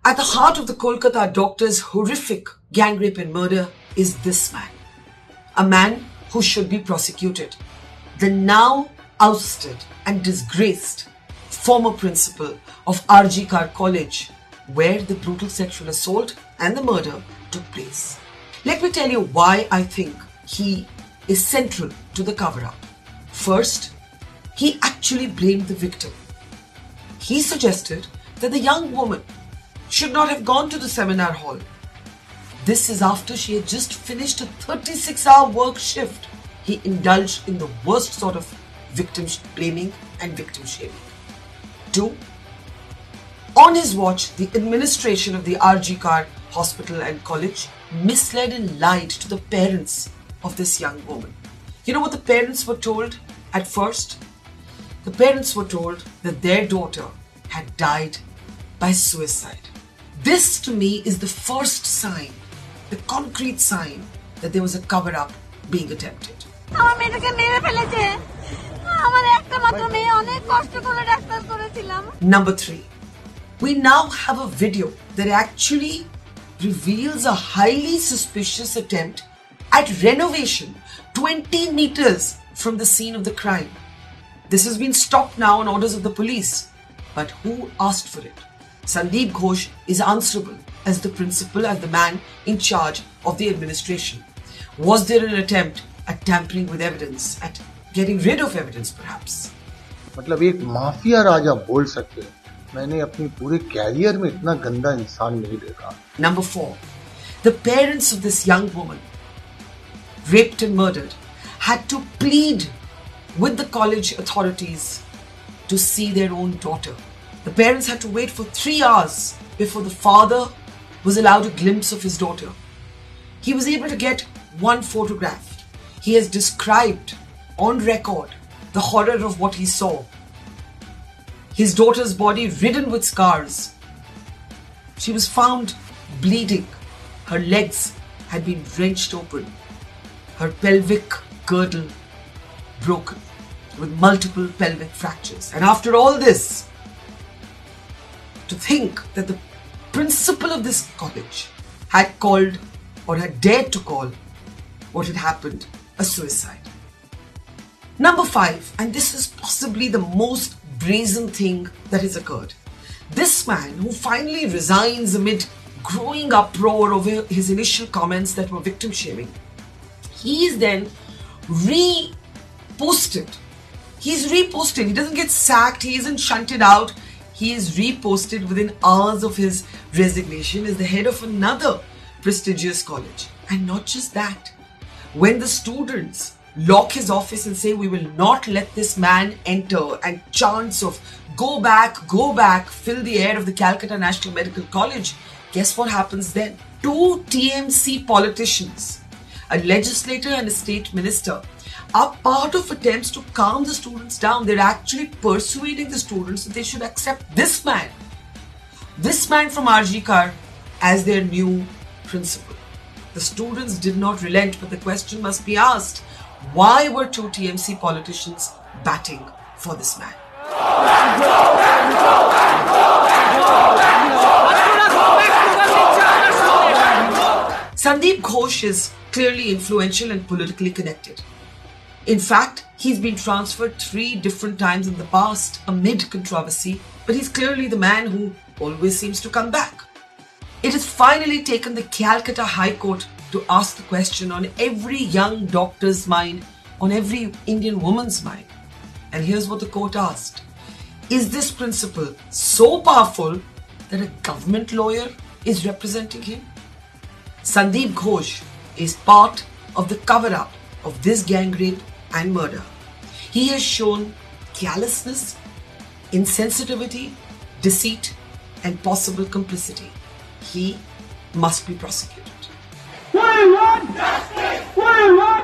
At the heart of the Kolkata doctor's horrific gang rape and murder is this man. A man who should be prosecuted. The now ousted and disgraced former principal of RG Kar College, where the brutal sexual assault and the murder took place. Let me tell you why I think he is central to the cover-up. First, he actually blamed the victim. He suggested that the young woman should not have gone to the seminar hall. This is after she had just finished a 36-hour work shift. He indulged in the worst sort of victim blaming and victim shaming. 2. On his watch, the administration of the RG Kar Hospital and College misled and lied to the parents of this young woman. You know what the parents were told at first? The parents were told that their daughter had died by suicide. This to me is the first sign, the concrete sign that there was a cover-up being attempted. Number 3. We now have a video that actually reveals a highly suspicious attempt at renovation 20 meters from the scene of the crime. This has been stopped now on orders of the police. But who asked for it? Sandeep Ghosh is answerable as the principal, as the man in charge of the administration. Was there an attempt at tampering with evidence, at getting rid of evidence perhaps? मतलब एक mafia राजा बोल सकते हैं, मैंने अपनी पूरे career में इतना गंदा इंसान नहीं देखा. Number 4. The parents of this young woman, raped and murdered, had to plead with the college authorities to see their own daughter. The parents had to wait for 3 hours before the father was allowed a glimpse of his daughter. He was able to get one photograph. He has described on record the horror of what he saw. His daughter's body ridden with scars. She was found bleeding. Her legs had been wrenched open. Her pelvic girdle broken with multiple pelvic fractures. And after all this, to think that the principal of this college had called or had dared to call what had happened a suicide. Number 5, and this is possibly the most brazen thing that has occurred. This man who finally resigns amid growing uproar over his initial comments that were victim shaming, he is then reposted. He's reposted. He doesn't get sacked. He isn't shunted out. He is reposted within hours of his resignation as the head of another prestigious college. And not just that. When the students lock his office and say, we will not let this man enter, and chants of go back, fill the air of the Calcutta National Medical College, guess what happens then? 2 TMC politicians, a legislator and a state minister, are part of attempts to calm the students down. They're actually persuading the students that they should accept this man from RG Kar as their new principal. The students did not relent, but the question must be asked, why were 2 TMC politicians batting for this man? Sandeep Ghosh is clearly influential and politically connected. In fact, he's been transferred 3 different times in the past amid controversy, but he's clearly the man who always seems to come back. It has finally taken the Calcutta High Court to ask the question on every young doctor's mind, on every Indian woman's mind. And here's what the court asked. Is this principal so powerful that a government lawyer is representing him? Sandeep Ghosh is part of the cover-up of this gang rape and murder. He has shown callousness, insensitivity, deceit, and possible complicity. He must be prosecuted. We want justice! We want